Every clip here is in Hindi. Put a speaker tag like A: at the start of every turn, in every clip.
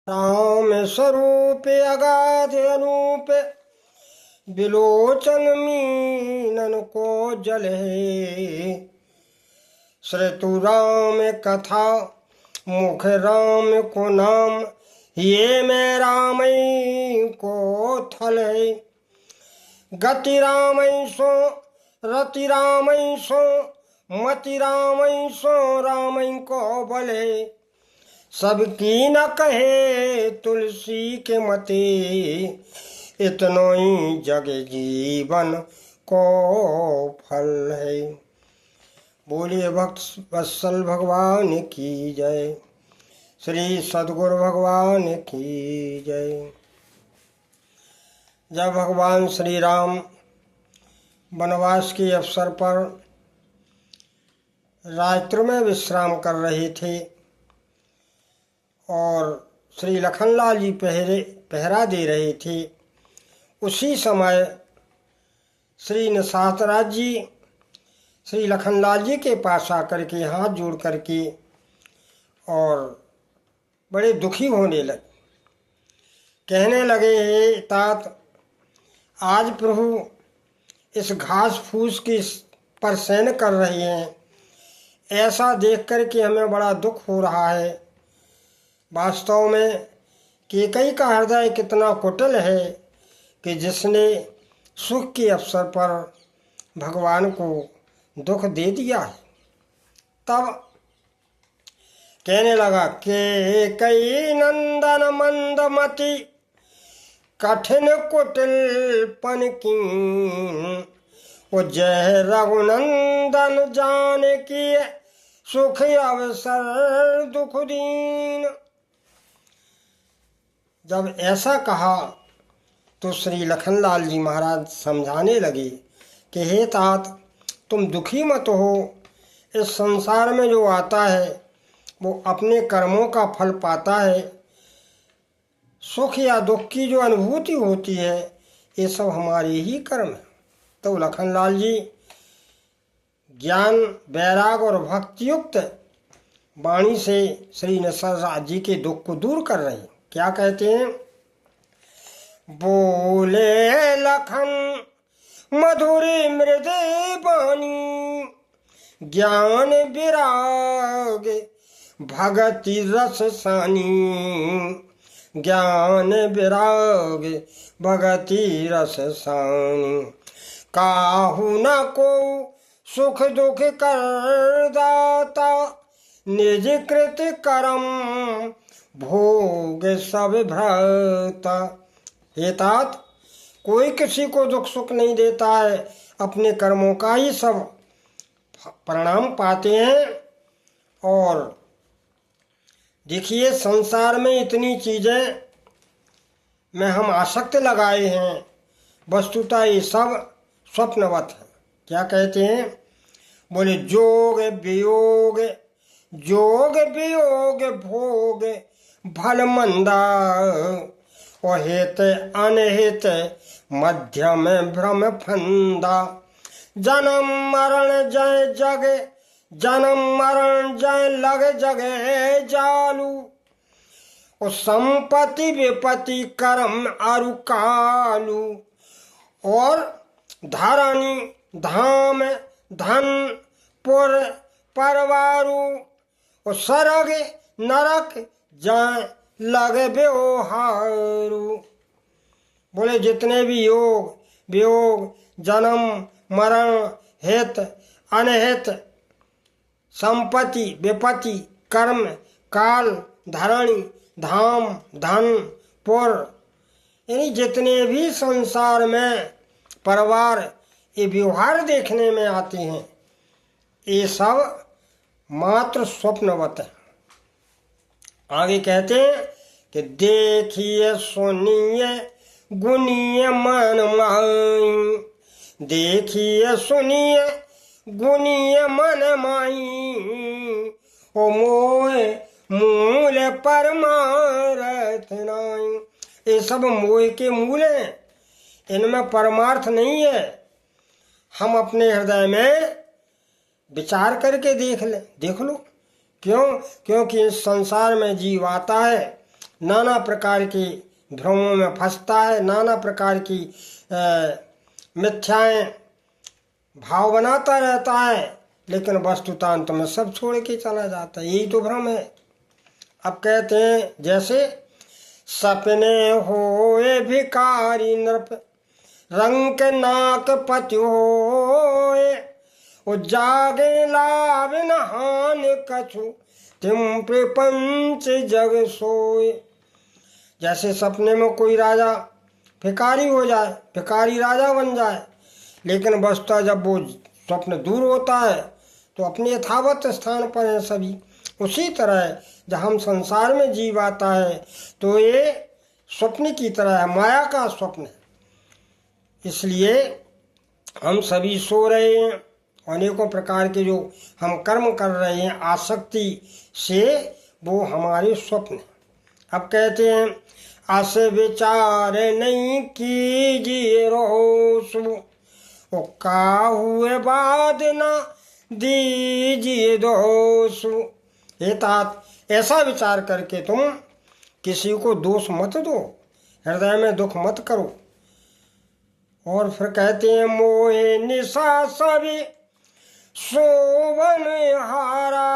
A: राम स्वरूप अगाध अनूप बिलोचन मीनन को जले। श्रुतु राम कथा मुख राम को नाम, ये मैं रामई को थल है। गति रामई सो रति रामई सो मति रामई सो रामई को बले। सबकी न कहे तुलसी के मते, इतनो ही जग जीवन को फल है। बोलिए भक्त वत्सल भगवान की जय, श्री सद्गुरु भगवान की जय। जब भगवान श्री राम वनवास के अवसर पर रात्रि में विश्राम कर रहे थे और श्री लखनलाल जी पहरा दे रहे थे, उसी समय श्री निशातराज जी श्री लखनलाल जी के पास आकर के हाथ जोड़ करके और बड़े दुखी होने लगे। कहने लगे, हे तात, आज प्रभु इस घास फूस की पर शयन कर रहे हैं, ऐसा देख कर के हमें बड़ा दुख हो रहा है। वास्तव में कैकेयी का हृदय कितना कुटिल है कि जिसने सुख के अवसर पर भगवान को दुख दे दिया है। तब कहने लगा, कैकेयी नंदन मंदमति कठिन कुटिलपन कीन, वो जय रघुनंदन जान की सुख अवसर दुख दीन। जब ऐसा कहा तो श्री लखनलाल जी महाराज समझाने लगे कि हे तात, तुम दुखी मत हो। इस संसार में जो आता है वो अपने कर्मों का फल पाता है। सुख या दुख की जो अनुभूति होती है ये सब हमारे ही कर्म है। तो लखनलाल जी ज्ञान वैराग और भक्तियुक्त वाणी से श्री निशातराज जी के दुख को दूर कर रहे हैं। क्या कहते हैं? बोले लखन मधुरी मृदे बानी, ज्ञान विराग भगति रस सानी, ज्ञान विराग भगति रस सानी। काहू न को सुख दुख कर दाता, निज कृत कर्म भोग सब भ्राता। हे तात, कोई किसी को दुख सुख नहीं देता है, अपने कर्मों का ही सब परिणाम पाते हैं। और देखिए, संसार में इतनी चीज़ें में हम आसक्त लगाए हैं, वस्तुतः ये सब स्वप्नवत है। क्या कहते हैं? बोले, जोग वियोग जोग वियोग भोग भल मंदा, और हित अनहित मध्य में भ्रम फंदा। जन्म मरण जय जग, जन्म मरण जय लग जगे जालू, और संपत्ति विपत्ति कर्म अरु कालू। और धरणी धाम धन पुर परवारू, और सरग नरक जाए लगे व्यवहारू। बोले, जितने भी योग वियोग जन्म मरण हित अनहित संपत्ति विपत्ति कर्म काल धरणी धाम धन पुर, यानी जितने भी संसार में परिवार ये व्यवहार देखने में आते हैं, ये सब मात्र स्वप्नवत है। आगे कहते हैं कि देखिए सुनिए गुनिए मन माई, देखिए सुनिए गुनिए मन माई, ओ मोह मूल परमार्थ नाई। ये सब मोह के मूल हैं, इनमें परमार्थ नहीं है। हम अपने हृदय में विचार करके देख लो। क्यों? क्योंकि इस संसार में जीव आता है नाना प्रकार के भ्रमों में फंसता है, नाना प्रकार की मिथ्याएं भाव बनाता रहता है, लेकिन वस्तुतांत में सब छोड़ के चला जाता है। यही तो भ्रम है। अब कहते हैं जैसे सपने होए भिखारी नृप, रंग नाक पति होए, वो जागे लाभ नहान कछु, तिम प्रपंच जग सोए। जैसे सपने में कोई राजा भिखारी हो जाए, भिखारी राजा बन जाए, लेकिन वस्तुतः जब वो स्वप्न दूर होता है तो अपने यथावत स्थान पर हैं सभी। उसी तरह जब हम संसार में जीव आता है तो ये स्वप्न की तरह है, माया का स्वप्न है। इसलिए हम सभी सो रहे हैं, अनेकों प्रकार के जो हम कर्म कर रहे हैं आसक्ति से, वो हमारे स्वप्न है। अब कहते हैं आस विचार नहीं कीजिए रोसु, वो का हुए बाद ना दीजिए दोषु। हे तात, ऐसा विचार करके तुम किसी को दोष मत दो, हृदय में दुख मत करो। और फिर कहते हैं मोहे निशा सभी शोभन हारा,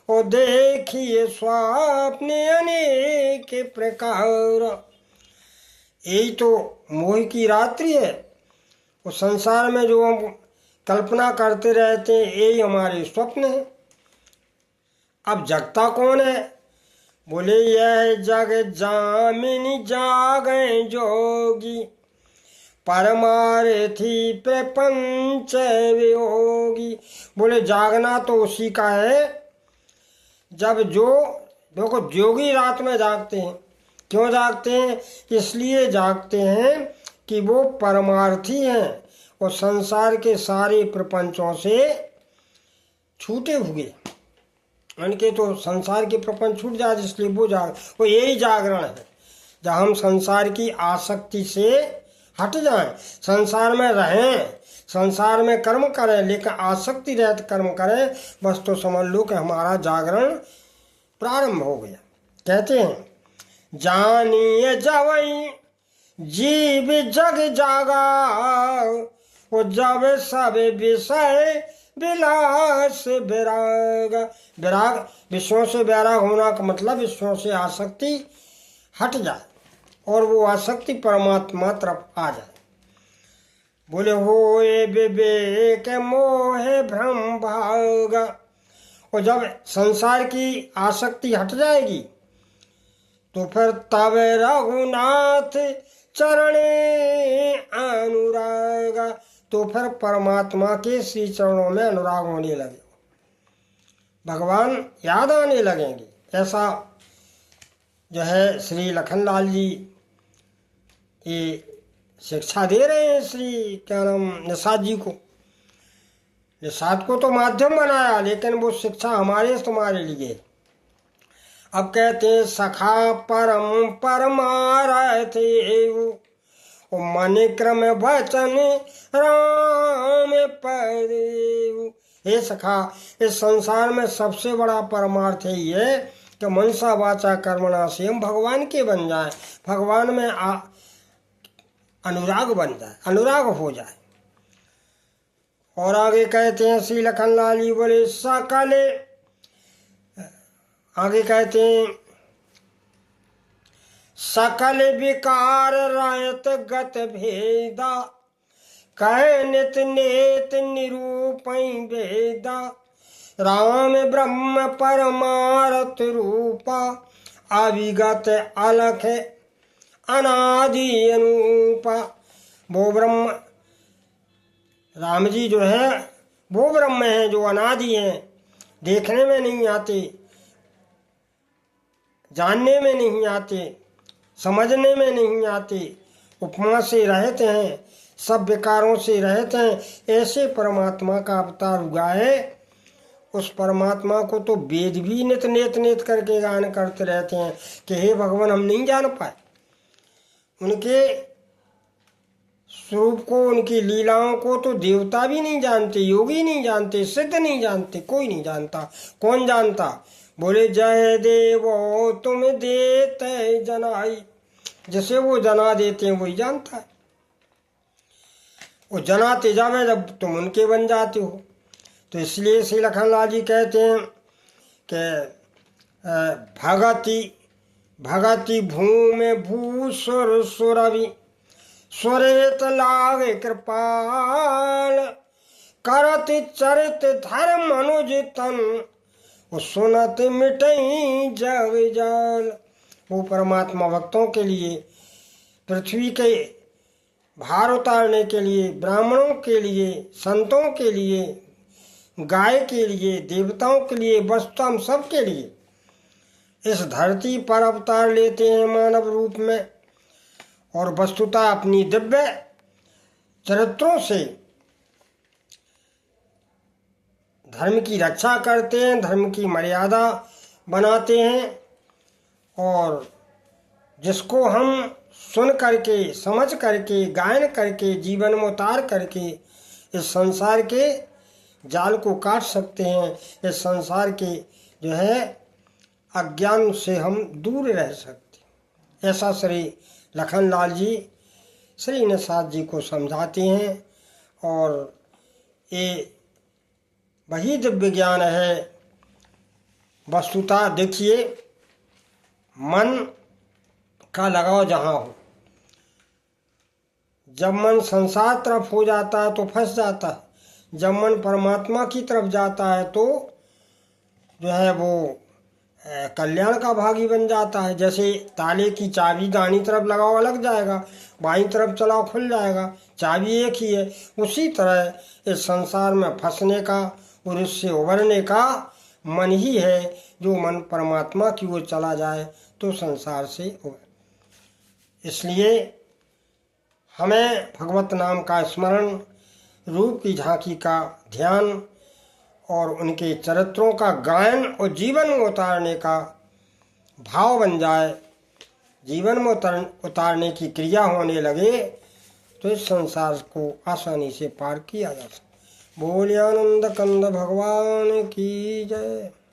A: ओ देखिए स्वप्ने अनेक प्रकार। यही तो मोह की रात्रि है। वो संसार में जो हम कल्पना करते रहते हैं यही हमारे स्वप्न है। अब जगता कौन है? बोले यह जग जामिनी जागे जोगी, परमार्थी प्रपंच वियोगी। बोले जागना तो उसी का है जब जो देखो जोगी रात में जागते हैं। क्यों जागते हैं? इसलिए जागते हैं कि वो परमार्थी हैं और संसार के सारे प्रपंचों से छूटे हुए, उनके तो संसार के प्रपंच छूट जाते, इसलिए वो यही जागरण है जब हम संसार की आसक्ति से हट जाएं, संसार में रहें, संसार में कर्म करें, लेकिन आसक्ति रहित कर्म करें, बस तो समझ लो कि हमारा जागरण प्रारंभ हो गया। कहते हैं जानिए जवई जीव जग जागा, वो जब सब विषय विलास विराग। विराग विषयों से वैराग होना का मतलब विषयों से आसक्ति हट जाए और वो आसक्ति परमात्मा तरफ आ जाए। बोले होए विवेक मोह भ्रम भागा, और जब संसार की आसक्ति हट जाएगी तो फिर तब रघुनाथ चरणे अनुराग, तो फिर परमात्मा के श्री चरणों में अनुराग होने लगे, भगवान याद आने लगेंगे। ऐसा जो है श्री लखनलाल जी ये शिक्षा दे रहे हैं श्री क्या नाम निषाद जी को। निषाद को तो माध्यम बनाया, लेकिन वो शिक्षा हमारे तुम्हारे लिए। अब कहते हैं सखा परम परमारथ ओ मन क्रम वचन राम पद। हे सखा, इस संसार में सबसे बड़ा परमार्थ यही है कि मनसा वाचा कर्मणा से हम भगवान के बन जाए, भगवान में अनुराग बन जाए, अनुराग हो जाए। और आगे कहते हैं श्री लखनलाल जी बोले सकल, आगे कहते हैं सकल विकार रायत गत भेदा, कह नित नेत निरूपई भेदा, राम ब्रह्म परमारथ रूपा, अविगत अलख अनादि अनुपा। वो ब्रह्म राम जी जो है वो ब्रह्म है जो अनादि हैं, देखने में नहीं आते, जानने में नहीं आते, समझने में नहीं आते, उपमा से रहते हैं, सब विकारों से रहते हैं। ऐसे परमात्मा का अवतार हुआ है। उस परमात्मा को तो वेद भी नित नेत नेत करके गान करते रहते हैं कि हे भगवान हम नहीं जान पाए उनके स्वरूप को, उनकी लीलाओं को तो देवता भी नहीं जानते, योगी नहीं जानते, सिद्ध नहीं जानते, कोई नहीं जानता। कौन जानता? बोले जय देवो तुम देते जनाई। जिसे वो जना देते हैं वही जानता है। वो जनाते जावे जब तुम उनके बन जाते हो। तो इसलिए श्री लखनलाल जी कहते हैं कि भगति भगति भूमि भूसुर सुरवि स्वरेत लागे कृपाल करत चरित धर्म अनुज तन वो सुनत मिटई जग जाल। वो परमात्मा भक्तों के लिए, पृथ्वी के भार उतारने के लिए, ब्राह्मणों के लिए, संतों के लिए, गाय के लिए, देवताओं के लिए, वस्तुतः हम सब के लिए इस धरती पर अवतार लेते हैं मानव रूप में। और वस्तुतः अपनी दिव्य चरित्रों से धर्म की रक्षा करते हैं, धर्म की मर्यादा बनाते हैं। और जिसको हम सुन करके, समझ करके, गायन करके, जीवन में उतार करके इस संसार के जाल को काट सकते हैं। इस संसार के जो है अज्ञान से हम दूर रह सकते। ऐसा श्री लखनलाल जी श्री निषाद जी को समझाते हैं। और ये वही दिव्य ज्ञान है। वस्तुतः देखिए, मन का लगाव जहाँ हो, जब मन संसार तरफ हो जाता है तो फंस जाता है। जब मन परमात्मा की तरफ जाता है तो जो है वो कल्याण का भागी बन जाता है। जैसे ताले की चाबी दाहिनी तरफ लगाओ अलग जाएगा, बाईं तरफ चलाओ खुल जाएगा, चाबी एक ही है। उसी तरह इस संसार में फंसने का और इससे उबरने का मन ही है। जो मन परमात्मा की ओर चला जाए तो संसार से उबर। इसलिए हमें भगवत नाम का स्मरण, रूप की झांकी का ध्यान और उनके चरित्रों का गायन और जीवन में उतारने का भाव बन जाए, जीवन में उतारने की क्रिया होने लगे तो इस संसार को आसानी से पार किया जा सकता। बोले आनंद कंद भगवान की जय।